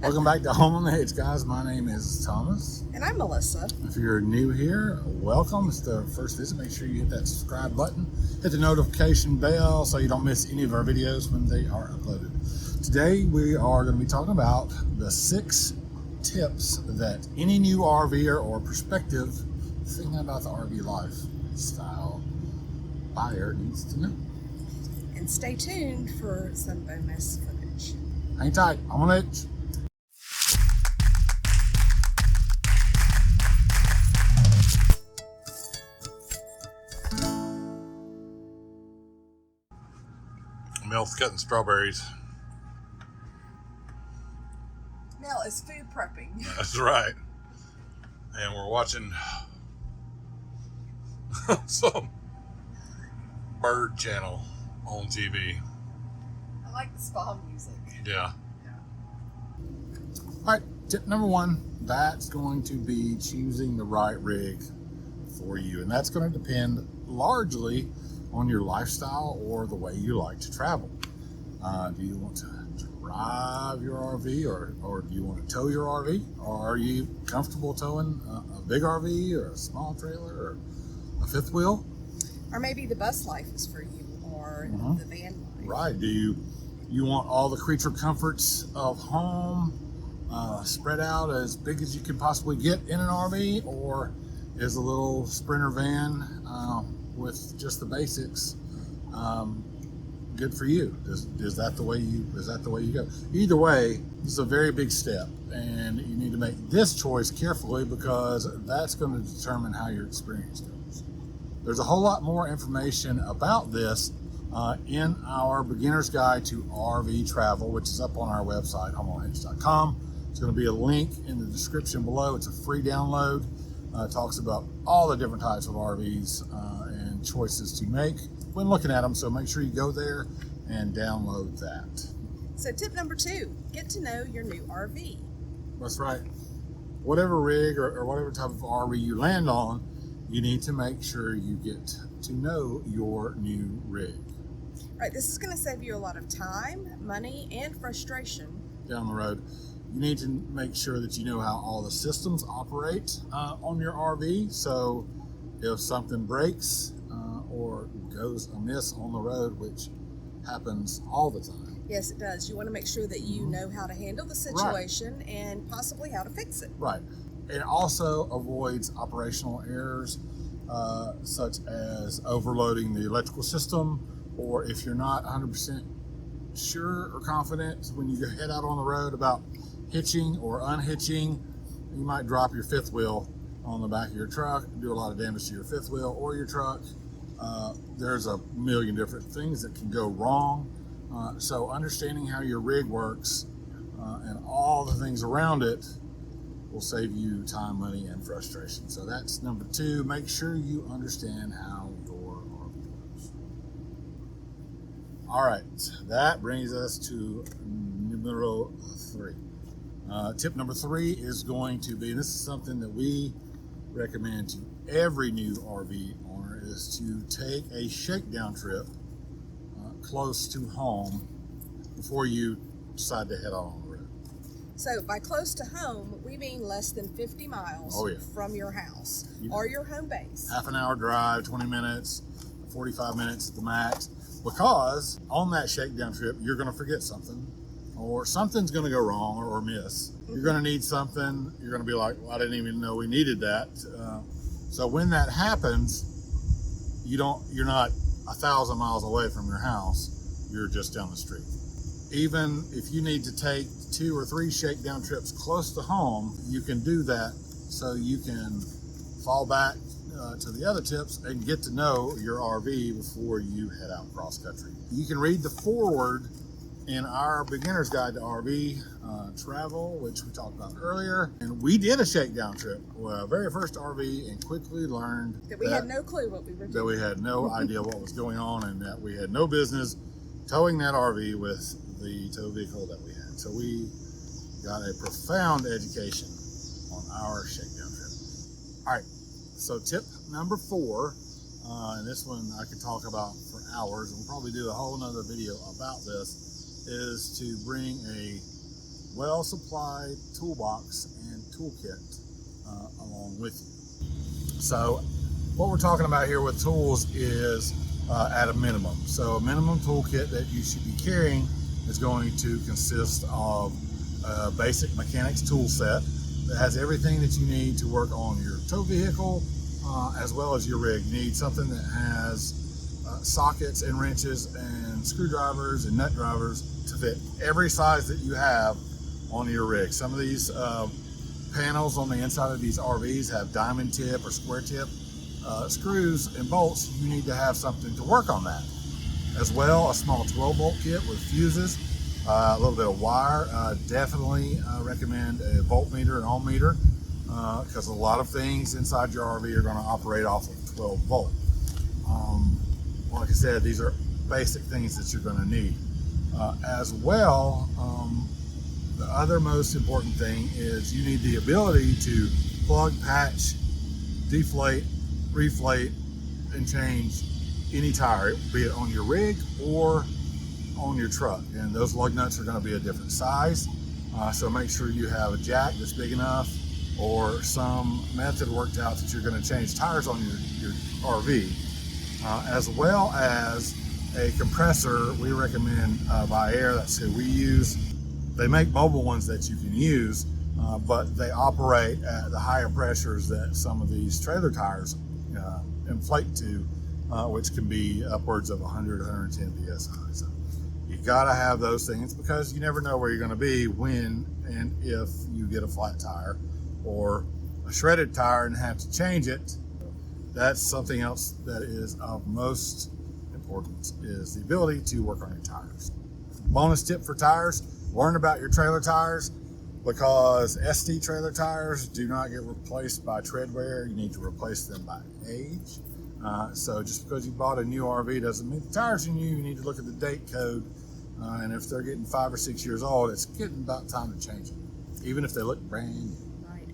Welcome back to Home on the Edge, guys. My name is Thomas. And I'm Melissa. If you're new here, welcome. It's the first visit. Make sure you hit that subscribe button. Hit the notification bell so you don't miss any of our videos when they are uploaded. Today, we are going to be talking about the 6 tips that any new RVer or prospective thinking about the RV lifestyle buyer needs to know. And stay tuned for some bonus footage. Hang tight. I'm on the edge. Mel's cutting strawberries. Mel is food prepping. That's right. And we're watching some bird channel on TV. I like the spa music. Yeah. All right, tip number 1, that's going to be choosing the right rig for you. And that's going to depend largely on your lifestyle or the way you like to travel. Do you want to drive your RV or do you want to tow your RV? Or are you comfortable towing a big RV or a small trailer or a fifth wheel? Or maybe the bus life is for you, or the van life. Right. Do you want all the creature comforts of home spread out as big as you can possibly get in an RV, or is a little Sprinter van with just the basics good for you? Is that the way you go? Either way, it's a very big step, and you need to make this choice carefully because that's going to determine how your experience goes. There's a whole lot more information about this in our beginner's guide to RV travel, which is up on our website, homeonedge.com. It's going to be a link in the description below. It's a free download. It talks about all the different types of RVs and choices to make when looking at them. So make sure you go there and download that. So tip number 2, get to know your new RV. That's right. Whatever rig or whatever type of RV you land on, you need to make sure you get to know your new rig. Right, this is going to save you a lot of time, money, and frustration down the road. You need to make sure that you know how all the systems operate on your RV. So if something breaks or goes amiss on the road, which happens all the time. Yes, it does. You want to make sure that you know how to handle the situation and possibly how to fix it. Right. It also avoids operational errors such as overloading the electrical system, or if you're not 100% sure or confident when you head out on the road about hitching or unhitching, you might drop your fifth wheel on the back of your truck, do a lot of damage to your fifth wheel or your truck. There's a million different things that can go wrong. So understanding how your rig works and all the things around it will save you time, money, and frustration. So that's number 2. Make sure you understand how your RV works. All right, that brings us to numero 3. Tip number 3 is going to be, this is something that we recommend to every new RV owner, is to take a shakedown trip close to home before you decide to head on the road. So by close to home, we mean less than 50 miles from your house or your home base. Half an hour drive, 20 minutes, 45 minutes at the max, because on that shakedown trip, you're going to forget something, or something's going to go wrong or miss. You're going to need something. You're going to be like, well, I didn't even know we needed that. So when that happens, you're not 1,000 miles away from your house. You're just down the street. Even if you need to take 2 or 3 shakedown trips close to home, you can do that so you can fall back to the other tips and get to know your RV before you head out cross country. You can read the foreword in our beginner's guide to RV travel, which we talked about earlier. And we did a shakedown trip, very first RV, and quickly learned that we had no clue what we were doing. That we had no idea what was going on, and that we had no business towing that RV with the tow vehicle that we had. So we got a profound education on our shakedown trip. All right, so tip number 4, and this one I could talk about for hours, and we'll probably do a whole nother video about this, is to bring a well-supplied toolbox and toolkit along with you. So what we're talking about here with tools is at a minimum. So a minimum toolkit that you should be carrying is going to consist of a basic mechanics tool set that has everything that you need to work on your tow vehicle as well as your rig. You need something that has sockets and wrenches and screwdrivers and nut drivers to fit every size that you have on your rig. Some of these panels on the inside of these RVs have diamond tip or square tip screws and bolts. You need to have something to work on that. As well, a small 12 volt kit with fuses, a little bit of wire. Definitely recommend a voltmeter and ohm meter because a lot of things inside your RV are going to operate off of 12 volt. Like I said, these are basic things that you're going to need. As well, the other most important thing is you need the ability to plug, patch, deflate, reflate, and change any tire, be it on your rig or on your truck. And those lug nuts are going to be a different size. So make sure you have a jack that's big enough or some method worked out that you're going to change tires on your RV. As well as a compressor. We recommend RV'er. That's who we use. They make mobile ones that you can use, but they operate at the higher pressures that some of these trailer tires inflate to, which can be upwards of 100, 110 psi. So you gotta have those things because you never know where you're gonna be when and if you get a flat tire or a shredded tire and have to change it. That's something else that is of most importance, is the ability to work on your tires. Bonus tip for tires, learn about your trailer tires, because ST trailer tires do not get replaced by tread wear. You need to replace them by age. So just because you bought a new RV doesn't mean the tires are new. You need to look at the date code. And if they're getting 5 or 6 years old, it's getting about time to change them, even if they look brand new.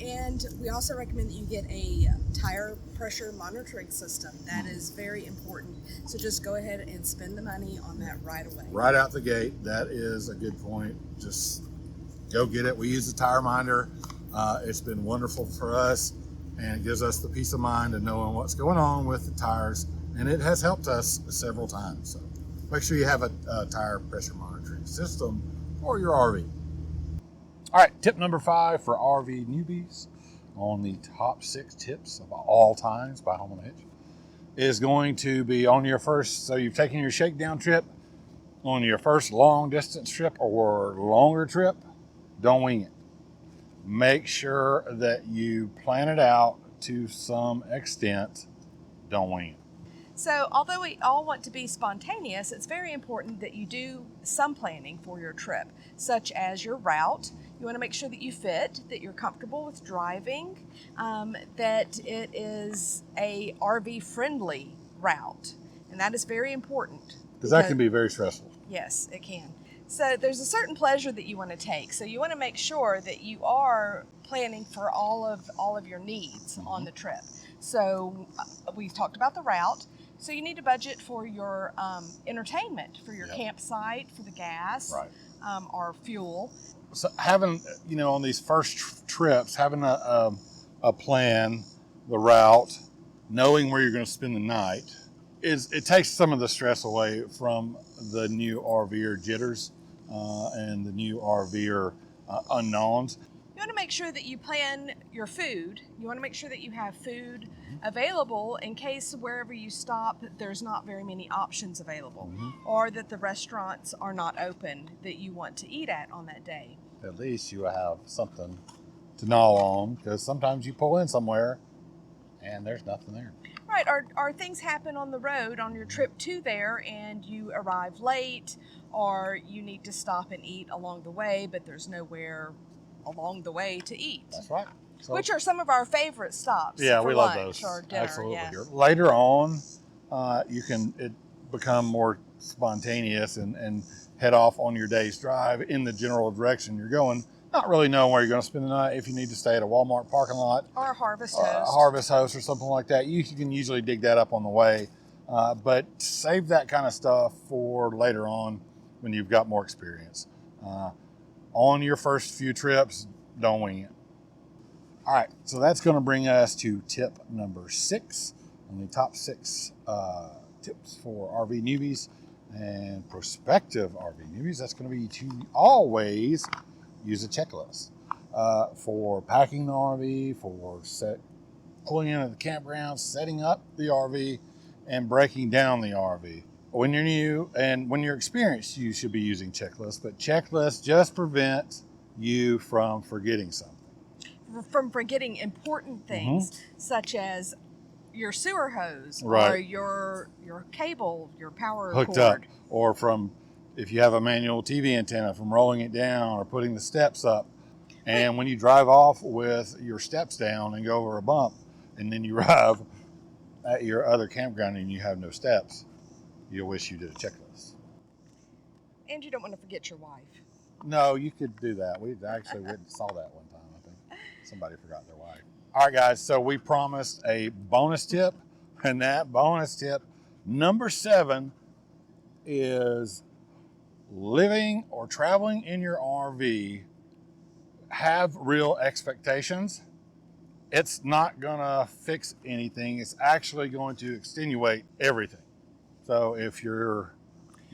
And we also recommend that you get a tire pressure monitoring system. That is very important. So just go ahead and spend the money on that right away. Right out the gate. That is a good point. Just go get it. We use the tire minder. It's been wonderful for us, and it gives us the peace of mind of knowing what's going on with the tires. And it has helped us several times. So make sure you have a tire pressure monitoring system for your RV. All right, tip number 5 for RV newbies on the top 6 tips of all times by Home on the Hitch is going to be on your first, so you've taken your shakedown trip, on your first long distance trip or longer trip, don't wing it. Make sure that you plan it out to some extent, don't wing it. So although we all want to be spontaneous, it's very important that you do some planning for your trip, such as your route. You want to make sure that you fit, that you're comfortable with driving, that it is a RV-friendly route. And that is very important. Because that can be very stressful. Yes, it can. So there's a certain pleasure that you want to take. So you want to make sure that you are planning for all of your needs on the trip. So we've talked about the route. So you need to budget for your entertainment, for your campsite, for the gas, or fuel. So having, on these first trips, having a plan, the route, knowing where you're going to spend the night, it takes some of the stress away from the new RV'er jitters and the new RV'er unknowns. You want to make sure that you plan your food. You want to make sure that you have food available in case wherever you stop, there's not very many options available, or that the restaurants are not open that you want to eat at on that day. At least you have something to gnaw on, because sometimes you pull in somewhere and there's nothing there. Right, or things happen on the road on your trip to there and you arrive late, or you need to stop and eat along the way, but there's nowhere along the way to eat. That's right. So, which are some of our favorite stops. Yeah, for we lunch love those. Or dinner. Absolutely. Yeah. Later on, it become more spontaneous and head off on your day's drive in the general direction you're going, not really knowing where you're going to spend the night. If you need to stay at a Walmart parking lot or a Harvest Host, Harvest Host or something like that, you can usually dig that up on the way. But save that kind of stuff for later on when you've got more experience. on your first few trips, don't wing it. All right, so that's going to bring us to tip number 6 on the top 6 tips for RV newbies and prospective RV newbies. That's going to be to always use a checklist for packing the RV, for pulling into the campground, setting up the RV, and breaking down the RV. When you're new and when you're experienced, you should be using checklists, but checklists just prevent you from forgetting something. From forgetting important things such as your sewer hose or Right. your cable, your power Hooked cord. up, or from, if you have a manual TV antenna, from rolling it down or putting the steps up. And when you drive off with your steps down and go over a bump, and then you arrive at your other campground and you have no steps, you'll wish you did a checklist. And you don't want to forget your wife. No, you could do that. We actually went and saw that one time, I think. Somebody forgot their wife. All right, guys, so we promised a bonus tip, and that bonus tip, number 7, is living or traveling in your RV. Have real expectations. It's not gonna fix anything. It's actually going to extenuate everything. So if you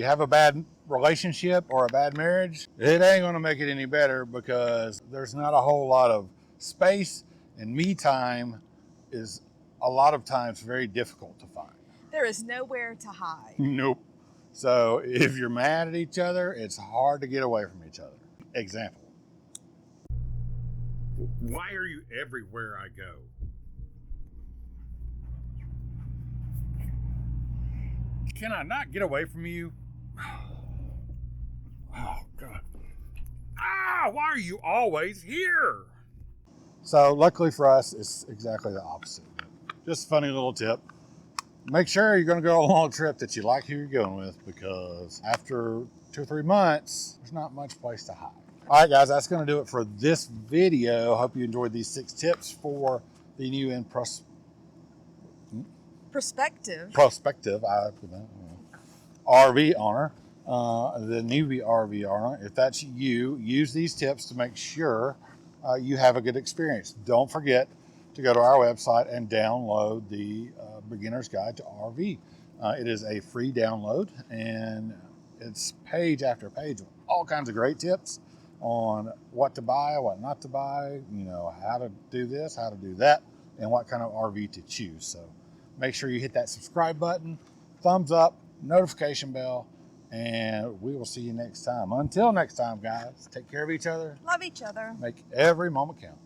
have a bad relationship or a bad marriage, it ain't gonna make it any better, because there's not a whole lot of space, and me time is a lot of times very difficult to find. There is nowhere to hide. Nope. So if you're mad at each other, it's hard to get away from each other. Example. Why are you everywhere I go? Can I not get away from you? Oh, God. Ah, why are you always here? So luckily for us, it's exactly the opposite. Just a funny little tip. Make sure you're going to go on a long trip that you like who you're going with, because after 2 or 3 months, there's not much place to hide. All right, guys, that's going to do it for this video. Hope you enjoyed these 6 tips for the new and Prospective. RV owner, the newbie RV owner. If that's you, use these tips to make sure you have a good experience. Don't forget to go to our website and download the Beginner's Guide to RV. It is a free download, and it's page after page with all kinds of great tips on what to buy, what not to buy, how to do this, how to do that, and what kind of RV to choose. So make sure you hit that subscribe button, thumbs up, notification bell, and we will see you next time. Until next time, guys, take care of each other. Love each other. Make every moment count.